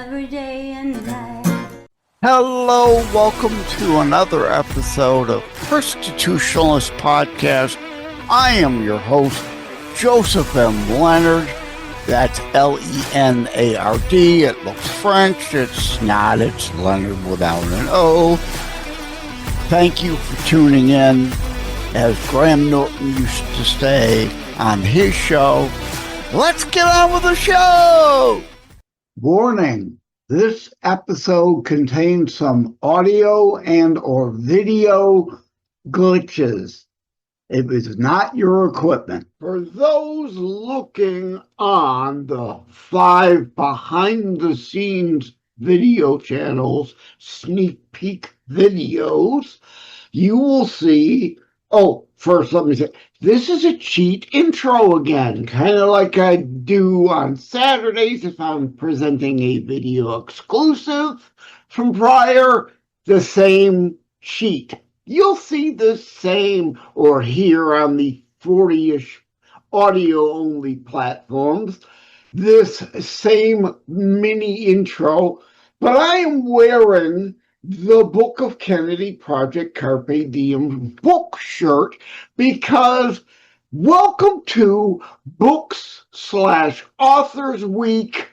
every day and night. Hello, welcome to another episode of Constitutionalist Podcast. I am your host, Joseph M. Leonard. That's L-E-N-A-R-D. It looks French. It's not. It's Leonard without an O. Thank you for tuning in. As Graham Norton used to say on his show, let's get on with the show! Warning. This episode contains some audio and or video glitches. It is not your equipment. For those looking on the 5 behind-the-scenes video channels, sneak peek videos, you will see, first let me say, this is a cheat intro again, kind of like I do on Saturdays if I'm presenting a video exclusive from prior, the same cheat. You'll see the same or hear on the 40-ish audio-only platforms, this same mini intro, but I am wearing the Book of Kennedy Project Carpe Diem book shirt because welcome to Books/Authors Week,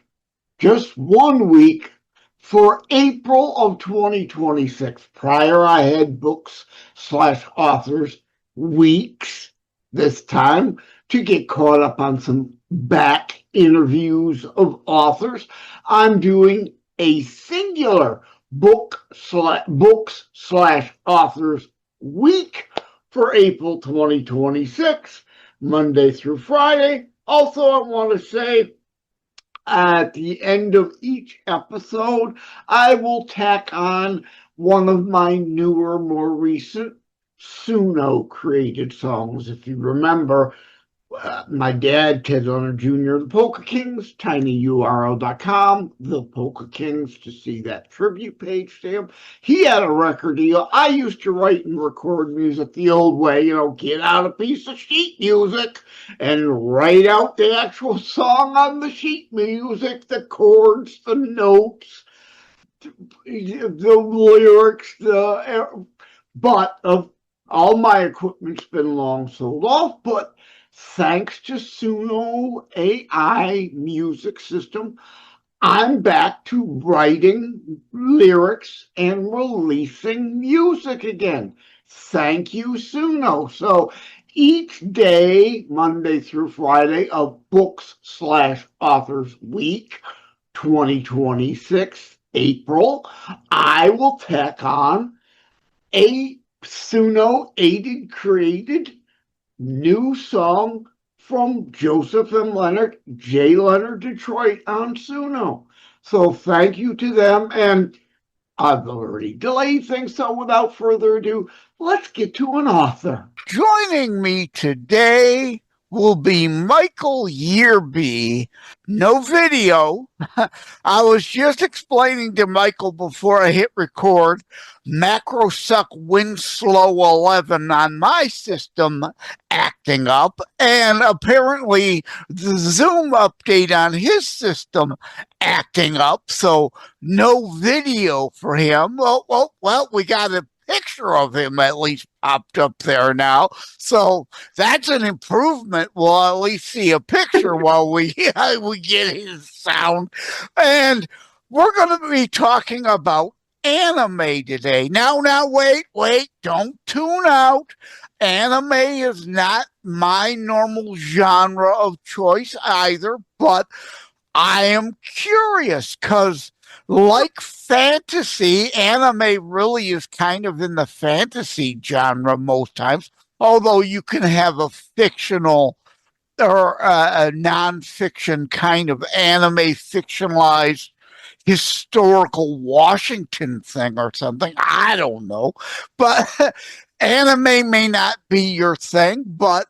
just 1 week for April of 2026. Prior I had Books/Authors Weeks this time to get caught up on some back interviews of authors. I'm doing a singular Books/Authors Week for April 2026, Monday through Friday. Also, I want to say at the end of each episode, I will tack on one of my newer, more recent Suno created songs. If you remember, my dad, Ted Leonard Jr., the Polka Kings, tinyurl.com, the Polka Kings, to see that tribute page to him. He had a record deal. I used to write and record music the old way, get out a piece of sheet music and write out the actual song on the sheet music, the chords, the notes, the lyrics, but all my equipment's been long sold off, but thanks to Suno AI music system, I'm back to writing lyrics and releasing music again. Thank you, Suno. So each day, Monday through Friday of Books/Authors Week 2026, April, I will tack on a Suno-aided created new song from Joseph M. Leonard, J. Leonard Detroit on Suno. So thank you to them, and I've already delayed things, so without further ado, let's get to an author. Joining me today will be Michael Yearby. No video. I was just explaining to Michael before I hit record, MacroSuck Winslow 11 on my system acting up, and apparently the Zoom update on his system acting up, so no video for him. Well, we got a picture of him at least popped up there now, so that's an improvement. We'll at least see a picture while we get his sound. And we're going to be talking about anime today. Now, wait, don't tune out. Anime is not my normal genre of choice either, but I am curious because, like fantasy, anime really is kind of in the fantasy genre most times, although you can have a fictional or a non-fiction kind of anime fictionalized historical Washington thing or something. I don't know. But anime may not be your thing, but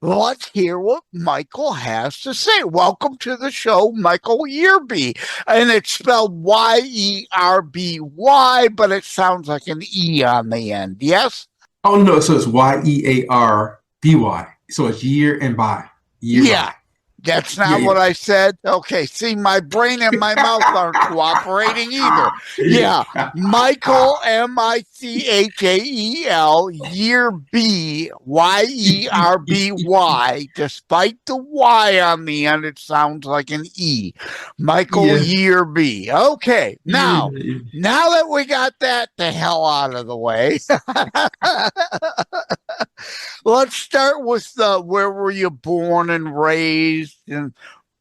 let's hear what Michael has to say. Welcome to the show, Michael Yearby. And it's spelled Y-E-R-B-Y, but it sounds like an E on the end. Yes? Oh, no. So it's Y-E-A-R-B-Y. So it's year and by. Yearby. That's not Yeah, what I said. Okay, see, my brain and my mouth aren't cooperating either. Yeah, Michael, Michael, Yearby, Yerby. Despite the Y on the end, it sounds like an E. Michael yeah. Yearby. Okay, now Yeah. that we got that the hell out of the way, let's start with where were you born and raised, and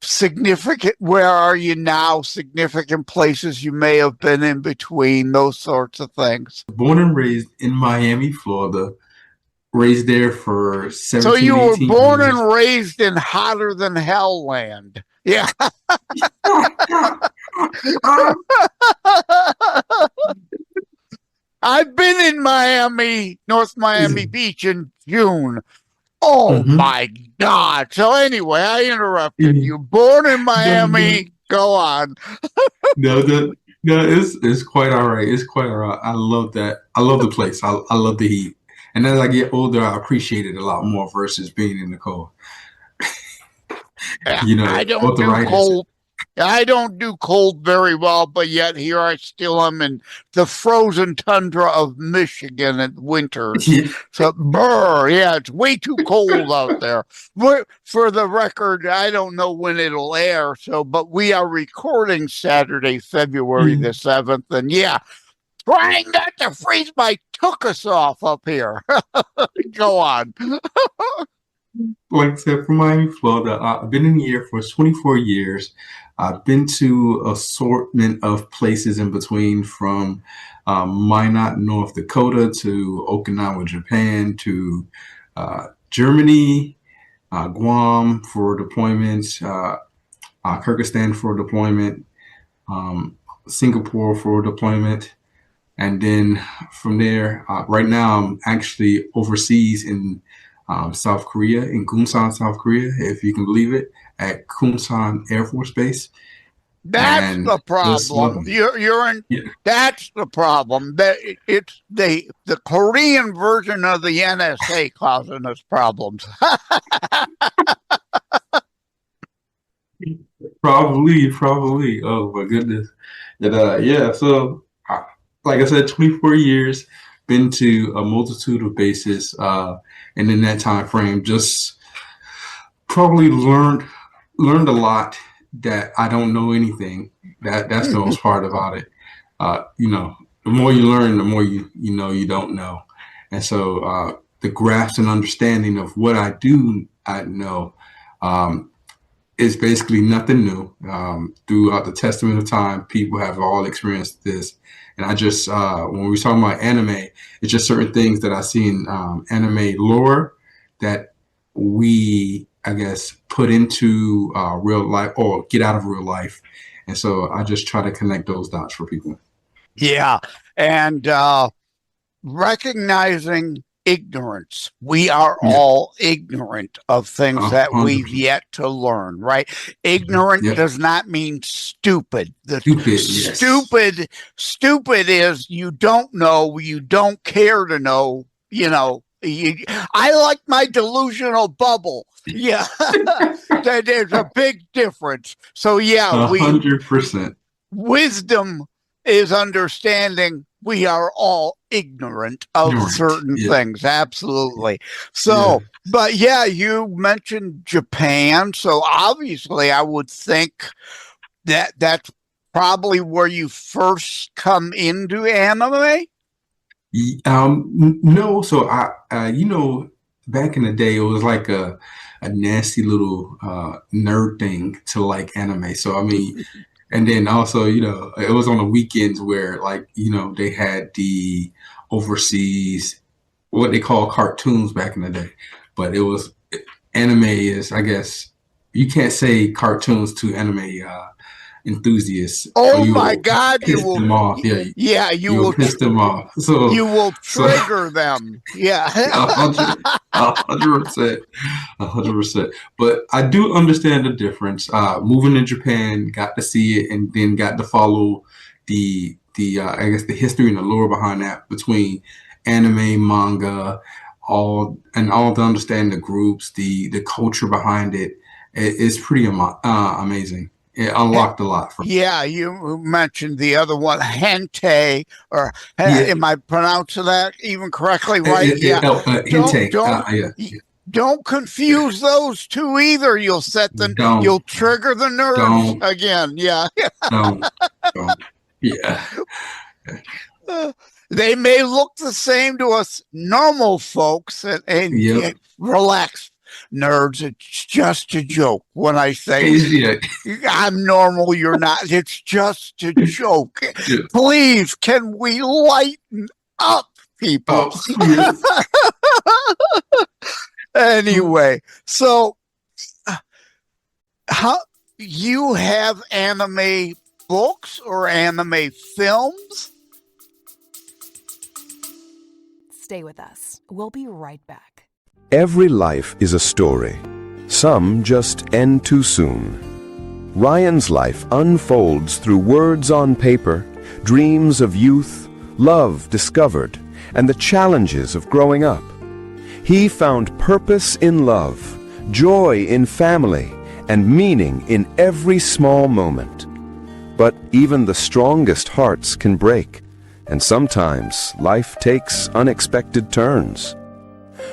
significant, where are you now, significant places you may have been in between, those sorts of things. Born and raised in Miami, Florida. Raised there for So 17, you were 18 born years. and raised in hotter than hell land. Yeah. I've been in Miami, North Miami Beach in June. Oh my God. So anyway, I interrupted you. Born in Miami. Go on. No, it's quite all right. It's quite all right. I love that. I love the place. I love the heat. And as I get older, I appreciate it a lot more versus being in the cold. Yeah, You know, I don't do arthritis. cold. I don't do cold very well, but yet here I still am in the frozen tundra of Michigan at winters. Yeah. So, yeah, it's way too cold out there. For the record, I don't know when it'll air, but we are recording Saturday, February the 7th, and yeah, trying not to freeze my tuchus off up here. Go on. Like I said, from Miami, Florida, I've been in the Air Force 24 years. I've been to assortment of places in between, from Minot, North Dakota, to Okinawa, Japan, to Germany, Guam for deployment, Kyrgyzstan for deployment, Singapore for deployment. And then from there, right now, I'm actually overseas in South Korea, in Gunsan, South Korea, if you can believe it, at Gunsan Air Force Base. That's the problem. You're in. Yeah. That's the problem. That it's the Korean version of the NSA causing us problems. Probably. Oh my goodness. And, yeah. So, like I said, 24 years, been to a multitude of bases, and in that time frame, just probably learned a lot that I don't know anything. That's the most part about it. You know, the more you learn, the more you know you don't know, and so the grasp and understanding of what I know is basically nothing new. Throughout the testament of time, people have all experienced this. And I just, when we're talking about anime, it's just certain things that I see in anime lore that we, I guess, put into real life or get out of real life. And so I just try to connect those dots for people. Yeah. And recognizing ignorance. We are all ignorant of things that 100%. We've yet to learn, right? Ignorant does not mean stupid. Stupid is you don't know, you don't care to know, you know. I like my delusional bubble. Yeah. There's a big difference. So yeah, 100%. Wisdom is understanding we are all ignorant of certain things. Absolutely. So, but yeah, you mentioned Japan. So obviously I would think that that's probably where you first come into anime. No. So I you know, back in the day, it was like a nasty little nerd thing to like anime. So, I mean, and then also, you know, it was on the weekends where, like, you know, they had the overseas, what they call cartoons back in the day. But it was, anime is, I guess, you can't say cartoons to anime enthusiasts. Oh my God, you will piss them off. Yeah, you will piss them off. So you will trigger them. Yeah. 100%. But I do understand the difference. Moving to Japan, got to see it, and then got to follow the I guess the history and the lore behind that, between anime, manga, all to understand the groups, the culture behind it. it's pretty amazing. It unlocked a lot for me. Yeah, you mentioned the other one, hente, or Yeah. am I pronouncing that even correctly? Right? Hente. Don't confuse those two either. You'll you'll trigger the nerves again. Yeah. Don't. Yeah. They may look the same to us normal folks, and relax, nerds. It's just a joke when I say I'm normal, you're not. It's just a joke. Yeah. Please, can we lighten up, people? Anyway, so how you have anime books or anime films? Stay with us. We'll be right back. Every life is a story. Some just end too soon. Ryan's life unfolds through words on paper, dreams of youth, love discovered, and the challenges of growing up. He found purpose in love, joy in family, and meaning in every small moment. But even the strongest hearts can break, and sometimes life takes unexpected turns.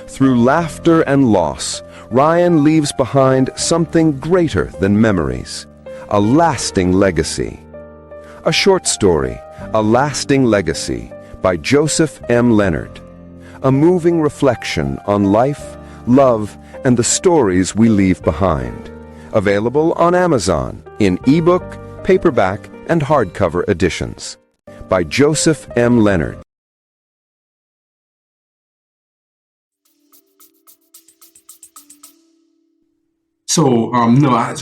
Through laughter and loss, Ryan leaves behind something greater than memories, a lasting legacy. A short story, A Lasting Legacy, by Joseph M. Leonard. A moving reflection on life, love, and the stories we leave behind. Available on Amazon in ebook, paperback, and hardcover editions. By Joseph M. Leonard. So it's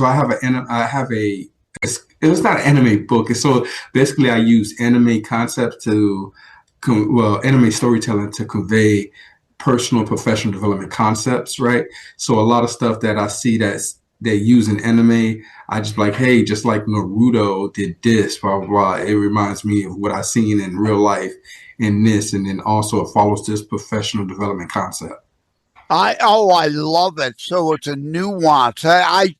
not an anime book. So basically I use anime concepts anime storytelling to convey personal and professional development concepts, right? So a lot of stuff that I see they use in anime, I just like, hey, just like Naruto did this, blah, blah, blah. It reminds me of what I've seen in real life in this, and then also it follows this professional development concept. I love it. So it's a nuance. I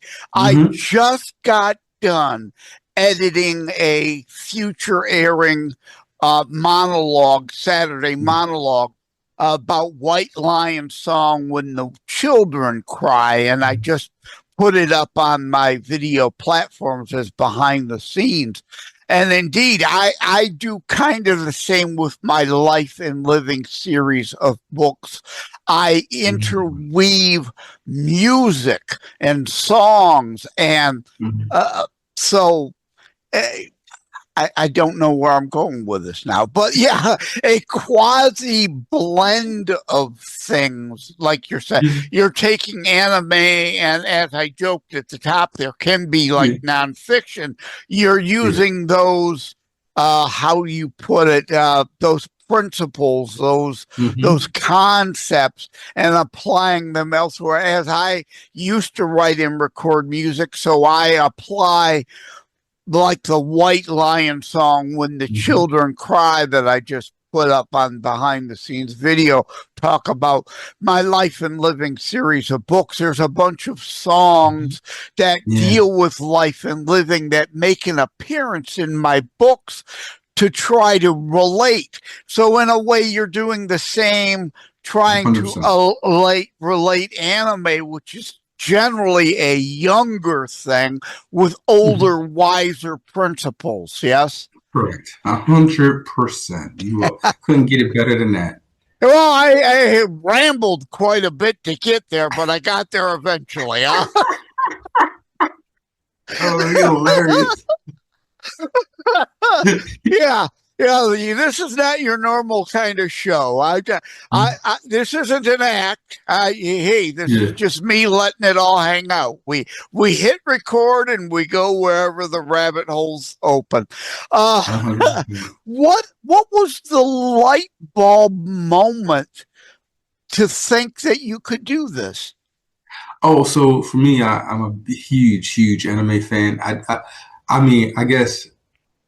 just got done editing a future airing Saturday monologue about White Lion's song When the Children Cry, and I just put it up on my video platforms as behind the scenes. And indeed, I do kind of the same with my Life and Living series of books. I interweave music and songs, and so I don't know where I'm going with this now, but yeah, a quasi blend of things, like you're saying. You're taking anime, and as I joked at the top, there can be like nonfiction. You're using those, how you put it, those principles, those concepts, and applying them elsewhere. As I used to write and record music, so I apply, like the White Lion song When the Children Cry that I just put up on behind the scenes video, talk about my Life and Living series of books. There's a bunch of songs that deal with life and living that make an appearance in my books to try to relate. So in a way, you're doing the same, trying 100%. To relate anime, which is generally a younger thing with older, wiser principles. Yes? Correct. 100%. You couldn't get it better than that. Well, I rambled quite a bit to get there, but I got there eventually. Huh? Oh, you're hilarious. Yeah. This is not your normal kind of show. This isn't an act. This is just me letting it all hang out. We hit record and we go wherever the rabbit holes open. What was the light bulb moment to think that you could do this? Oh, so for me, I'm a huge anime fan. I mean, I guess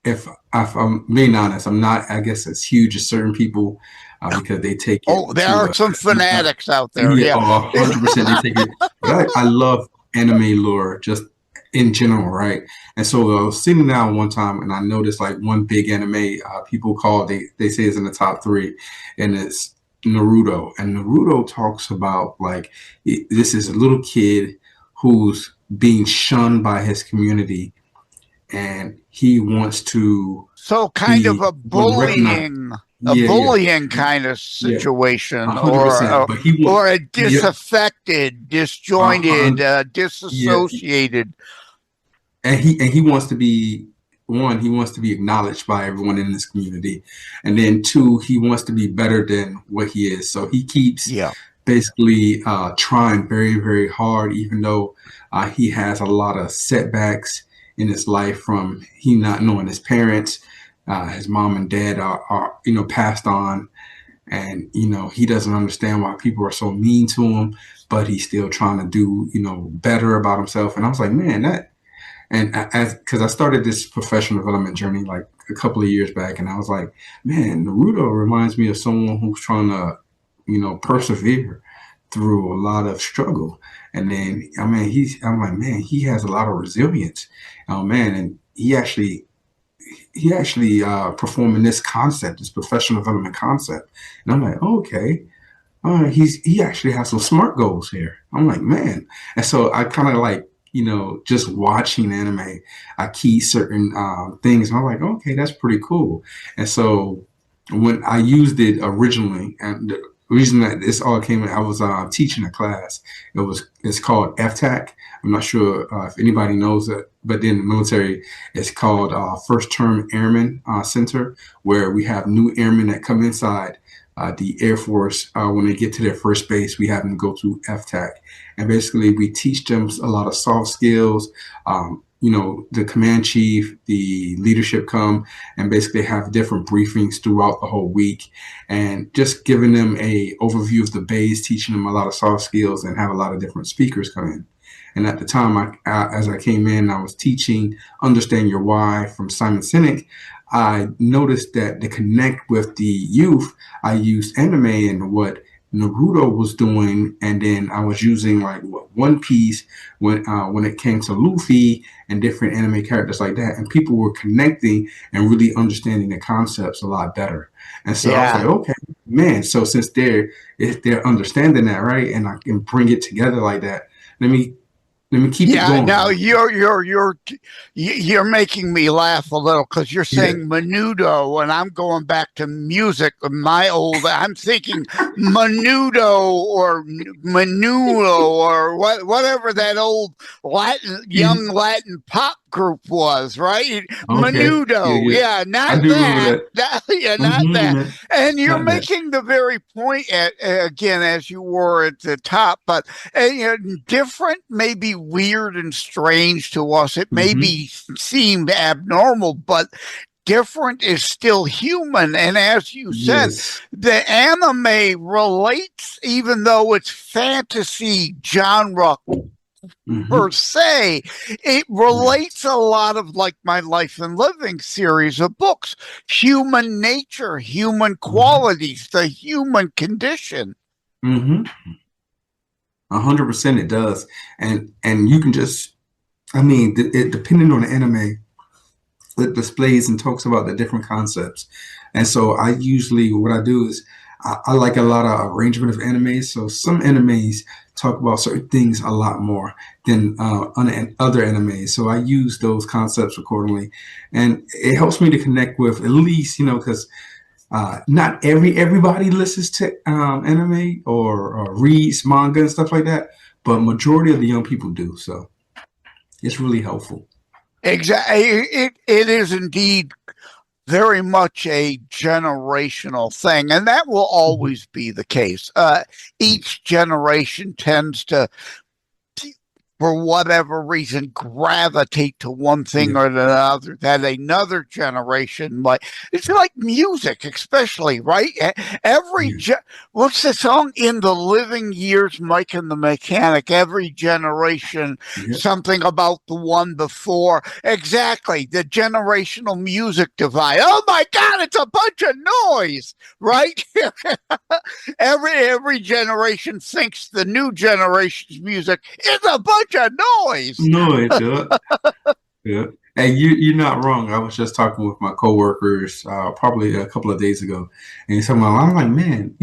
if I'm being honest, I'm not, I guess, as huge as certain people because they take it. Oh, there are some fanatics out there. Yeah, 100% they take it. But I love anime lore, just in general, right? And so I was sitting down one time and I noticed like one big anime people call, they say is in the top 3, and it's Naruto. And Naruto talks about like this is a little kid who's being shunned by his community, and he wants to So kind of a recognize. bullying kind of situation, 100%. But he or a disaffected, disjointed, disassociated. And he wants to be, one, he wants to be acknowledged by everyone in this community, and then 2, he wants to be better than what he is. So he keeps basically trying very, very hard, even though he has a lot of setbacks in his life from he not knowing his parents. His mom and dad are passed on, and he doesn't understand why people are so mean to him, but he's still trying to do better about himself. And I was like, man, because I started this professional development journey like a couple of years back, and I was like, man, Naruto reminds me of someone who's trying to persevere through a lot of struggle. And then I'm like, man, he has a lot of resilience. Oh man, and he actually performing this concept, this professional development concept. And I'm like, okay, he actually has some SMART goals here. I'm like, man. And so I kind of like, just watching anime, I key certain things. And I'm like, okay, that's pretty cool. And so when I used it originally, and the reason that this all came in, I was teaching a class. It's called FTAC. I'm not sure if anybody knows it, but in the military, it's called First Term Airman Center, where we have new airmen that come inside the Air Force. When they get to their first base, we have them go through FTAC. And basically, we teach them a lot of soft skills. The command chief, the leadership come and basically have different briefings throughout the whole week, and just giving them a overview of the base, teaching them a lot of soft skills, and have a lot of different speakers come in. And at the time, as I came in, I was teaching Understand Your Why from Simon Sinek. I noticed that to connect with the youth, I used anime and what Naruto was doing, and then I was using like One Piece when it came to Luffy and different anime characters like that, and people were connecting and really understanding the concepts a lot better. And so I was like, okay, man. So since they're understanding that, right, and I can bring it together like that, let me keep it going. Now you're making me laugh a little, because you're saying Menudo, and I'm going back to music. I'm thinking Menudo or Menudo or whatever that old young Latin pop group was, right? Okay. Menudo, not that. And you're making the very point again, as you were at the top, but different, maybe weird and strange to us. It may be seemed abnormal, but different is still human. And as you said, the anime relates, even though it's fantasy genre per se, it relates a lot of, like, my Life and Living series of books, human nature, human qualities, the human condition. 100% it does. And you can just, it depending on the anime, it displays and talks about the different concepts. And so what I do is I like a lot of arrangement of animes. So some animes talk about certain things a lot more than other animes. So I use those concepts accordingly, and it helps me to connect with, at least, because not everybody listens to anime or reads manga and stuff like that, but majority of the young people do. So it's really helpful. Exactly. It is indeed very much a generational thing, and that will always be the case. Each generation tends to, for whatever reason, gravitate to one thing or another that another generation might. It's like music, especially, right? What's the song? In the Living Years, Mike and the Mechanic. Every generation, something about the one before. Exactly, the generational music divide. Oh my God, it's a bunch of noise, right? Every generation thinks the new generation's music is a bunch bunch of noise. No, yeah. And you're not wrong. I was just talking with my coworkers probably a couple of days ago, and I'm like, man,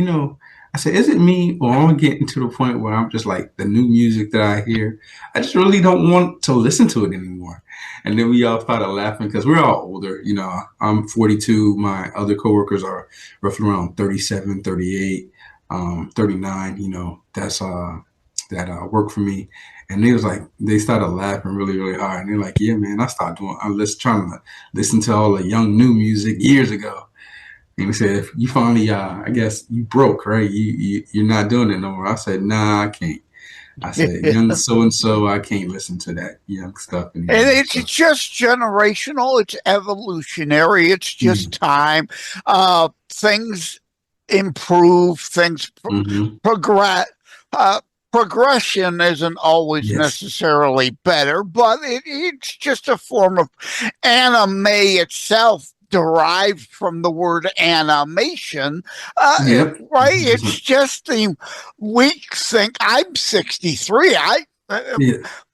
I said, is it me, or am I getting to the point where I'm just like the new music that I hear? I just really don't want to listen to it anymore. And then we all started laughing because we're all older. I'm 42. My other coworkers are roughly around 37, 38, 39. That's that work for me. And they started laughing really, really hard. And they're like, yeah, man, I'm just trying to listen to all the young new music years ago. And he said, if you finally, I guess you broke, right? You're not doing it no more. I said, nah, I can't. I said, young so-and-so, I can't listen to that young stuff anymore. And it's just generational. It's evolutionary. It's just time. Things improve. Things progress. Progression isn't always necessarily better, but it's just a form of anime itself, derived from the word animation, right? It's just we think I'm 63.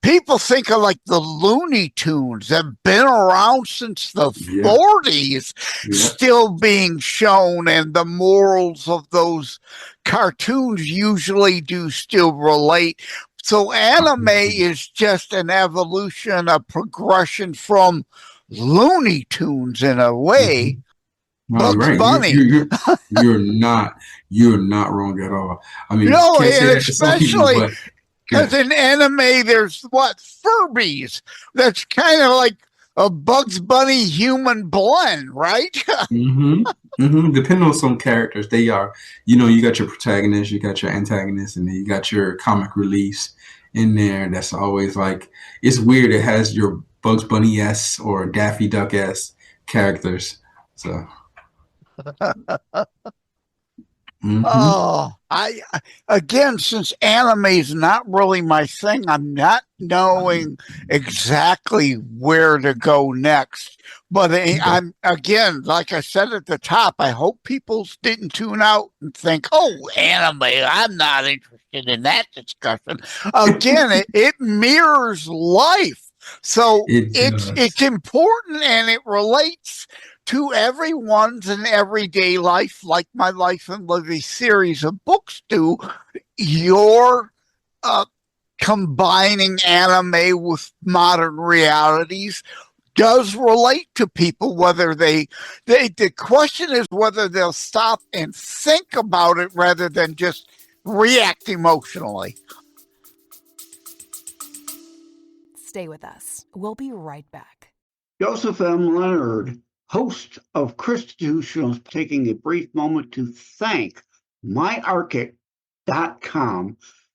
People think of like the Looney Tunes that have been around since the 40s, still being shown, and the morals of those cartoons usually do still relate. So anime is just an evolution, a progression from Looney Tunes in a way. Bugs Bunny. You're not wrong at all. I mean, and especially because in anime, there's Furbies. That's kind of like a Bugs Bunny human blend, right? Depending on some characters, they are. You got your protagonist, you got your antagonist, and then you got your comic reliefs in there. That's always like, it's weird. It has your Bugs Bunny-esque or Daffy Duck-esque characters. So. Oh, again, since anime is not really my thing, I'm not knowing exactly where to go next. But I'm, again, like I said at the top, I hope people didn't tune out and think, oh, anime, I'm not interested in that discussion. Again, it mirrors life. So it's important, and it relates to everyone's and everyday life, like my Life and Livy series of books do. You're combining anime with modern realities does relate to people, whether the question is whether they'll stop and think about it rather than just react emotionally. Stay with us. We'll be right back. Joseph M. Leonard, host of Christitutionals, taking a brief moment to thank myarchic.com.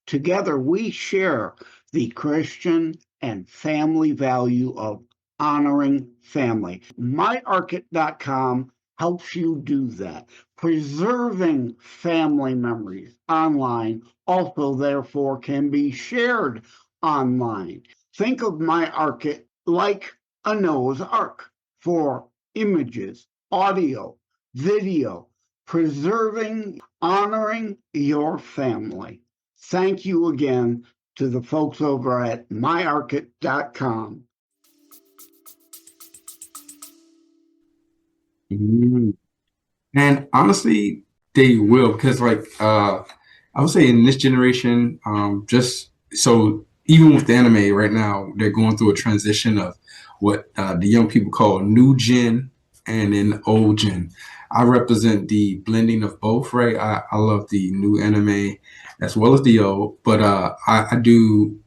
Together we share the Christian and family value of honoring family. myarchic.com helps you do that. Preserving family memories online also therefore can be shared online. Think of myarchic like a Noah's Ark for images, audio, video, preserving, honoring your family. Thank you again to the folks over at myarchic.com. And honestly, they will, because I would say in this generation, just so even with the anime right now, they're going through a transition of what the young people call new gen and then old gen. I represent the blending of both, right? I love the new anime as well as the old, but I do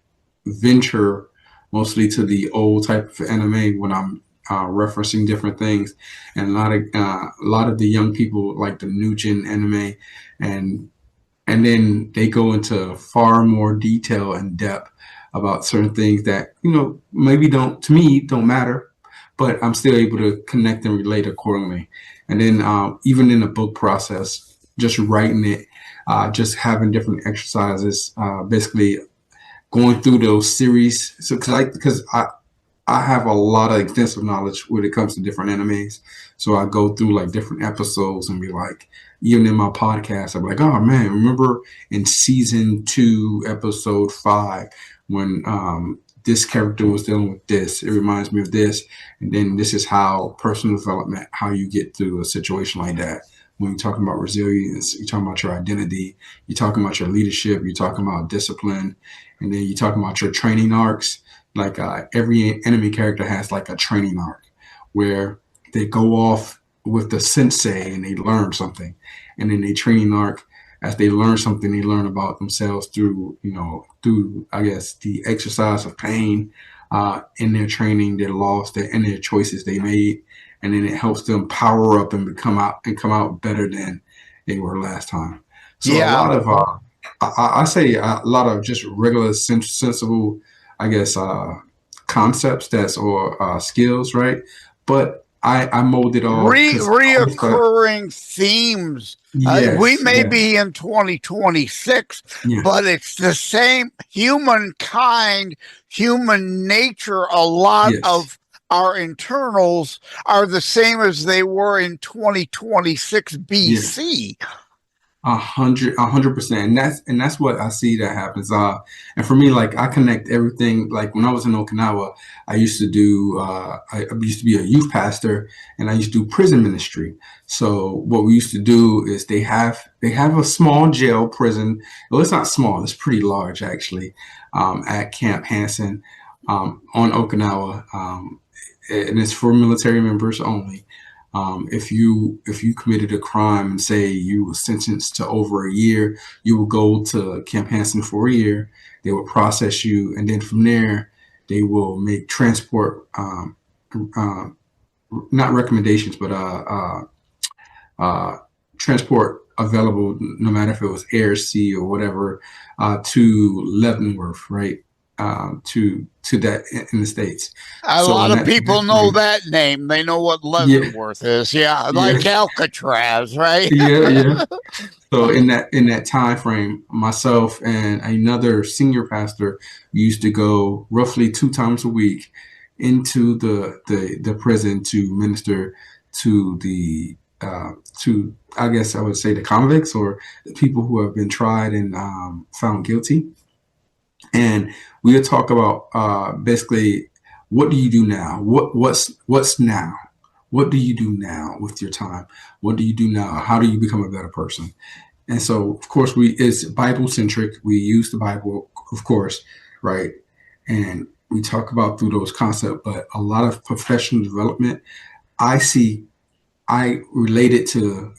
venture mostly to the old type of anime when I'm referencing different things. And a lot of the young people like the new gen anime, and then they go into far more detail and depth about certain things that, maybe don't matter, but I'm still able to connect and relate accordingly. And then even in the book process, just writing it, just having different exercises, basically going through those series. So because I have a lot of extensive knowledge when it comes to different animes. So I go through like different episodes and be like, even in my podcast, I'm like, oh man, remember in season 2, episode 5, when this character was dealing with this, it reminds me of this. And then this is how personal development, how you get through a situation like that. When you're talking about resilience, you're talking about your identity, you're talking about your leadership, you're talking about discipline, and then you're talking about your training arcs. Like every enemy character has like a training arc where they go off with the sensei and they learn something. And then they training arc, as they learn something, they learn about themselves through, I guess, the exercise of pain in their training, their loss, and their choices they made. And then it helps them power up and come out better than they were last time. So a lot of, I say a lot of just regular sensible, I guess, concepts or skills, right? But I mold it all. Reoccurring themes. Yes, we may be in 2026, but it's the same humankind, human nature. A lot of our internals are the same as they were in 2026 BC. 100%. And that's what I see that happens. And for me, like, I connect everything. Like when I was in Okinawa, I used to do, I used to be a youth pastor, and I used to do prison ministry. So what we used to do is they have a small jail prison. Well, it's not small, it's pretty large actually, at Camp Hansen, on Okinawa. And it's for military members only. If you committed a crime and say you were sentenced to over a year, you would go to Camp Hansen for a year. They will process you, and then from there, they will make transport, not recommendations, but transport available, no matter if it was air, sea, or whatever, to Leavenworth, right? To that in the States. A lot of people know that name. They know what Leavenworth is. Like Alcatraz, right? So in that time frame, myself and another senior pastor used to go roughly 2 times a week into the prison to minister to the I guess I would say the convicts, or the people who have been tried and found guilty. And we'll talk about basically, what do you do now? What's now? What do you do now with your time? What do you do now? How do you become a better person? And so, of course, it's Bible centric. We use the Bible, of course, right? And we talk about through those concepts, but a lot of professional development, I relate it to,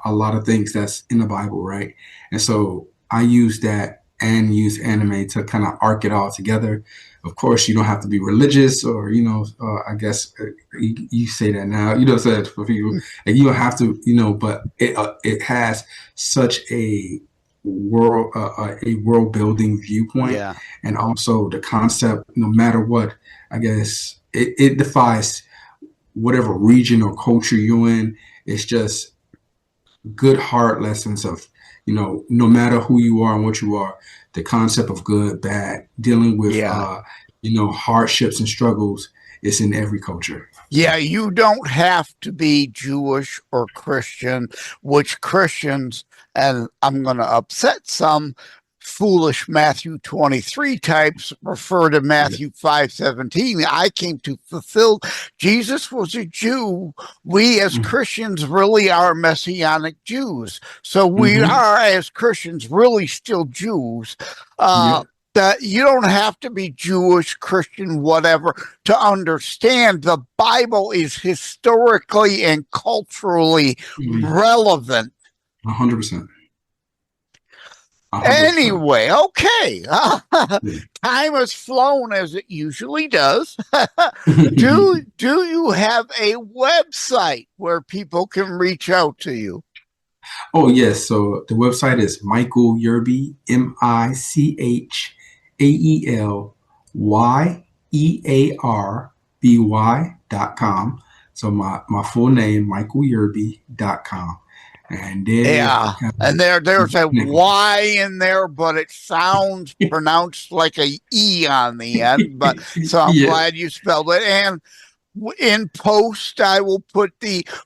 a lot of things that's in the Bible, right? And so I use that and use anime to kind of arc it all together. Of course, you don't have to be religious, or, I guess you say that now, so for people, and you don't have to, but it has such a world building viewpoint. And also the concept, no matter what, I guess it defies whatever region or culture you're in. It's just good hard lessons of, no matter who you are and what you are, the concept of good, bad, dealing with, hardships and struggles is in every culture. You don't have to be Jewish or Christian, which Christians, and I'm going to upset some foolish Matthew 23 types, refer to Matthew 5:17. I came to fulfill. Jesus was a Jew. We as Christians really are Messianic Jews. So we are, as Christians, really still Jews. That you don't have to be Jewish, Christian, whatever, to understand the Bible is historically and culturally relevant. 100%. Anyway, okay. Time has flown as it usually does. Do you have a website where people can reach out to you? Oh, yes. So the website is Michael Yearby, MichaelYearby.com. So my full name, MichaelYearby.com. And there's a Y in there, but it sounds pronounced like a E on the end. But so I'm glad you spelled it. And in post, I will put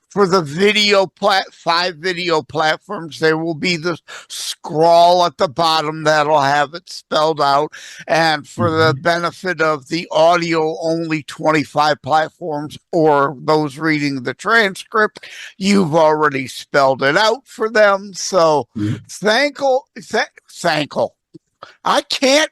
for the video 5 video platforms, there will be the scroll at the bottom that'll have it spelled out. And for the benefit of the audio only 25 platforms or those reading the transcript, you've already spelled it out for them. So thankful. I can't.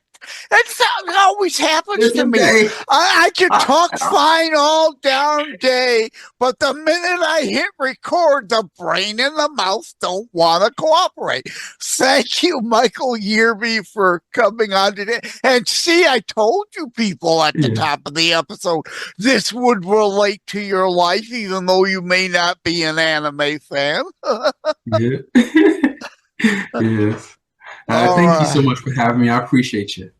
That's not always happens to me. I can talk fine all darn day, but the minute I hit record, the brain and the mouth don't want to cooperate. Thank you, Michael Yearby, for coming on today. And see, I told you people at the top of the episode, this would relate to your life, even though you may not be an anime fan. Yes. Thank you so much for having me. I appreciate you.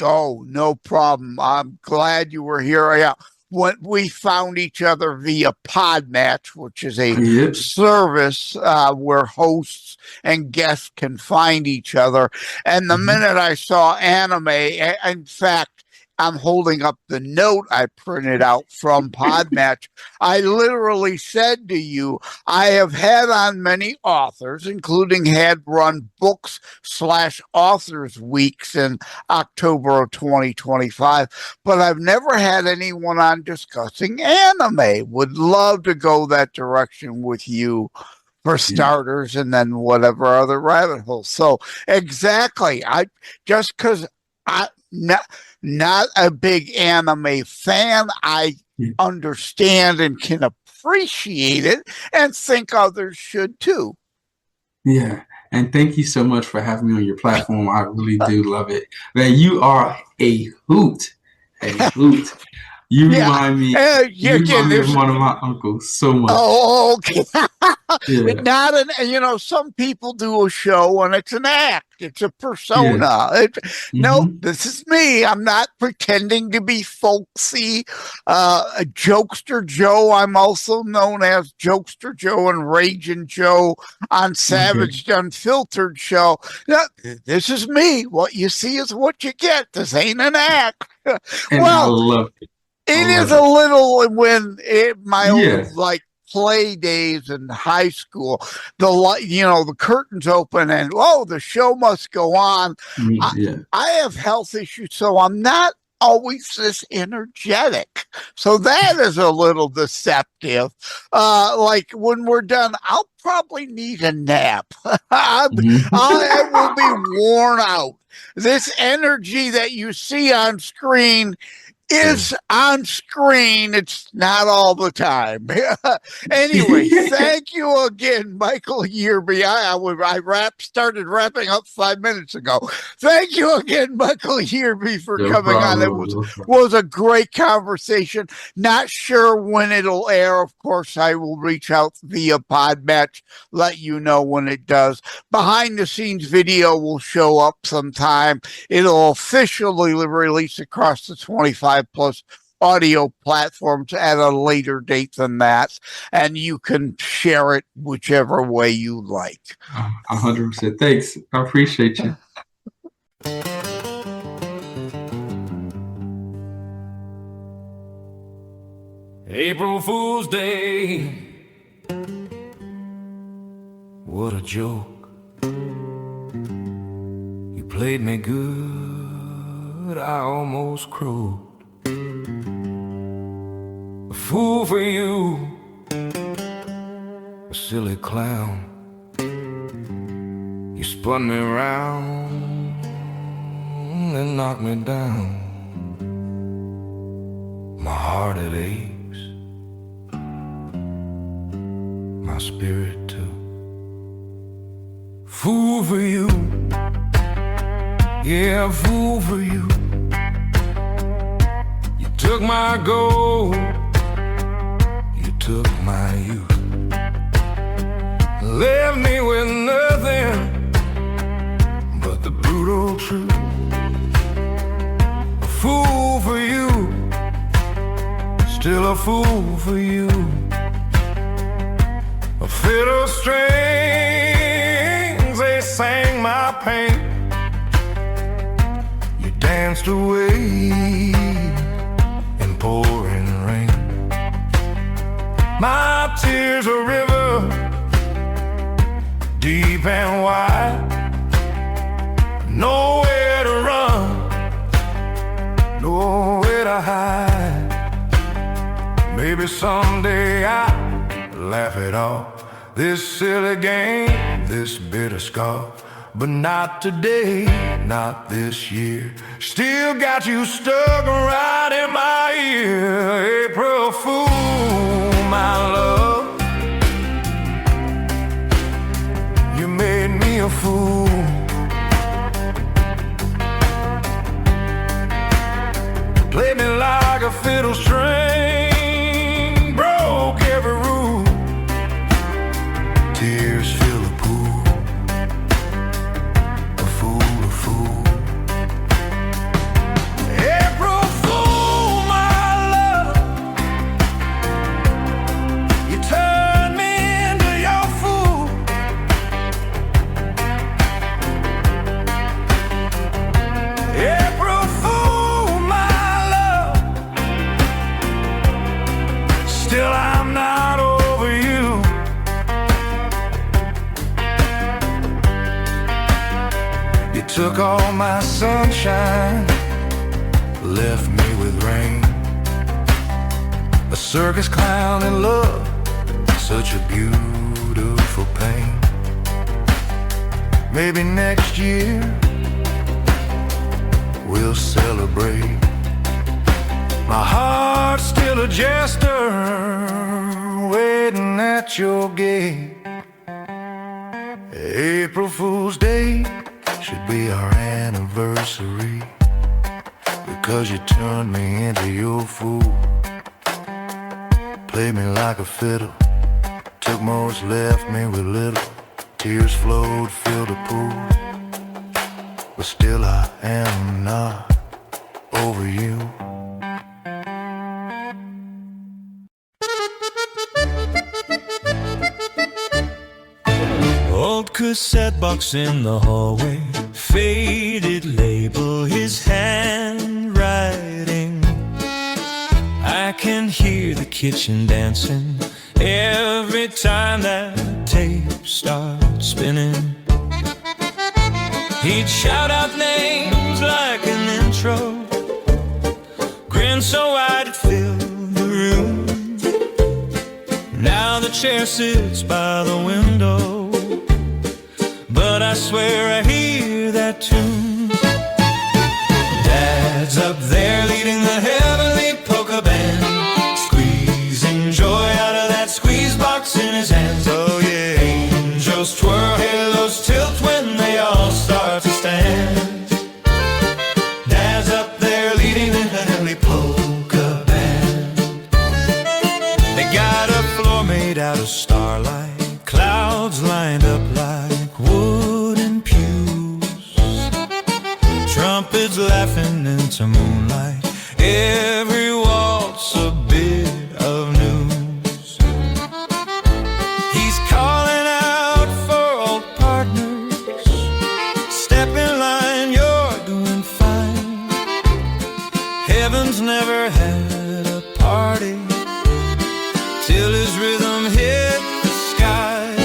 Oh, no problem. I'm glad you were here. Yeah. When we found each other via Podmatch, which is a service where hosts and guests can find each other. And the minute I saw anime, in fact, I'm holding up the note I printed out from Podmatch. I literally said to you, I have had on many authors, including had run books/authors weeks in October of 2025, but I've never had anyone on discussing anime. Would love to go that direction with you for starters, and then whatever other rabbit holes. So exactly, just because I'm not a big anime fan, I understand and can appreciate it, and think others should too. Yeah, and thank you so much for having me on your platform. I really do love it. Man, you are a hoot. A hoot. You remind me, of one of my uncles so much. Oh, okay. Some people do a show and it's an act. It's a persona. No, this is me. I'm not pretending to be folksy. Jokester Joe. I'm also known as Jokester Joe and Raging Joe on Savage Unfiltered show. Now, this is me. What you see is what you get. This ain't an act. And I love it. It is a little when my old play days in high school, the curtains open and the show must go on. I have health issues, so I'm not always this energetic. So that is a little deceptive. Like when we're done, I'll probably need a nap. I will be worn out. This energy that you see on screen is on screen. It's not all the time. Anyway, thank you again, Michael Yearby. I started wrapping up 5 minutes ago. Thank you again, Michael Yearby, for coming on. It was a great conversation. Not sure when it'll air. Of course, I will reach out via Podmatch, let you know when it does. Behind the scenes video will show up sometime. It'll officially release across the 25 plus audio platforms at a later date than that, and you can share it whichever way you like. 100%. Thanks. I appreciate you. April Fool's Day. What a joke. You played me good, I almost croaked. A fool for you, a silly clown. You spun me around and knocked me down. My heart it aches, my spirit too. Fool for you, yeah, fool for you. You took my gold, you took my youth, left me with nothing but the brutal truth. A fool for you, still a fool for you. A fiddle strings, they sang my pain. You danced away in pouring rain. My tears a river, deep and wide. Nowhere to run, nowhere to hide. Maybe someday I'll laugh it off, this silly game, this bitter scar. But not today, not this year. Still got you stuck right in my ear. April Fool, my love, you made me a fool. Played me like a fiddle string, broke every rule. Tears fill the pool. A fool, a fool. April Fool, my love, you turned me into your fool. April Fool, my love, still I'm not over you. You took all my sunshine, left me with rain. A circus clown in love, such a beautiful pain. Maybe next year we'll celebrate. My heart's still a jester, waiting at your gate. April Fool's Day should be our anniversary, because you turned me into your fool. Played me like a fiddle, took most, left me with little. Tears flowed, filled the pool. But still I am not over you. Old cassette box in the hallway, faded label, his handwriting. I can hear the kitchen dancing every time that tape starts spinning. He'd shout out names like an intro, grin so wide it filled the room. Now the chair sits by the window, but I swear I hear that tune. Dad's up there leading the heavenly polka band, squeezing joy out of that squeeze box in his hands. Oh yeah, angels twirl, halos tilt when they all start to stand. Dad's up there leading the heavenly polka band. They got a floor made out of starlight, clouds lined up like wooden pews, trumpets laughing into moonlight, every waltz a bit of news. He's calling out for old partners, step in line, you're doing fine. Heaven's never had a party till his rhythm hit the sky.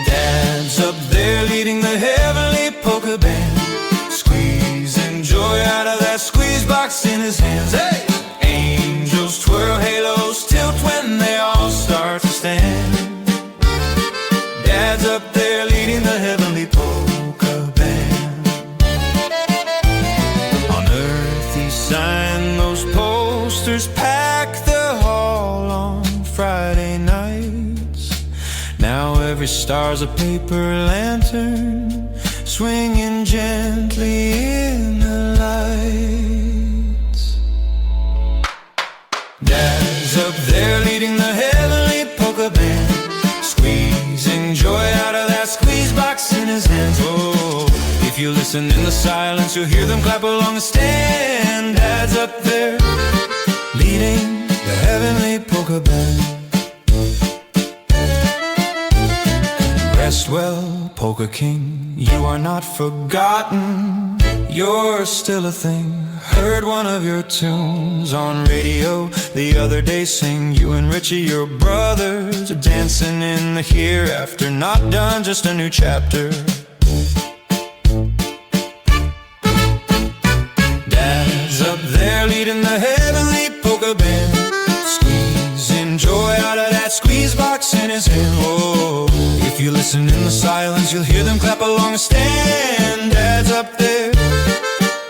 Dad's up there leading the heavenly polka band, squeezing joy out of that squeeze box in his hands. Hey! Angels twirl, halos tilt when they all start to stand. Dad's up there leading the heavenly polka band. On earth he signed those posters, packed the hall on Friday nights. Now every star's a paper lantern, swinging gently in the lights. Dad's up there leading the heavenly polka band, squeezing joy out of that squeeze box in his hands. Oh, if you listen in the silence, you'll hear them clap along the stand. Dad's up there leading the heavenly polka band. Rest well, polka king, you are not forgotten. You're still a thing heard one of your tunes on radio the other day. Sing you and Richie, your brothers, are dancing in the hereafter. Not done, just a new chapter. Dad's up there leading the heavenly polka band, squeezing joy out of that squeeze box in his hand. Oh, if you listen in the silence, you'll hear them clap along a stand. Dad's up there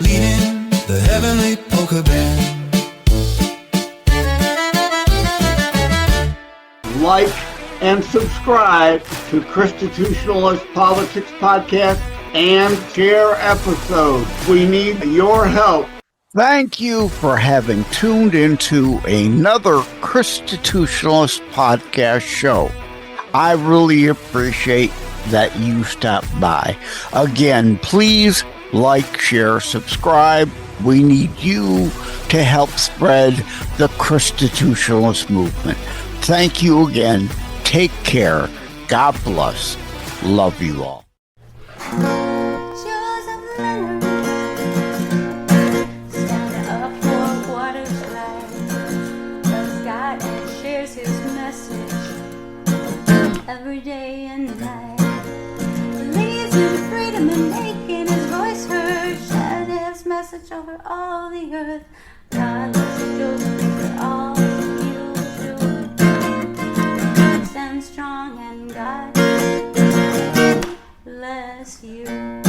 leading the heavenly polka band. Like and subscribe to Constitutionalist Politics Podcast and share episodes. We need your help. Thank you for having tuned into another Constitutionalist podcast show. I really appreciate that you stopped by. Again, please like, share, subscribe. We need you to help spread the Constitutionalist movement. Thank you again. Take care. God bless. Love you all. Joseph Leonard, stand up for what is right. Loves God and shares his message every day and night. Believes in freedom and making his voice heard. Shared his message over all the earth. God loves you, Joseph, for all you do. Stand strong and God bless you.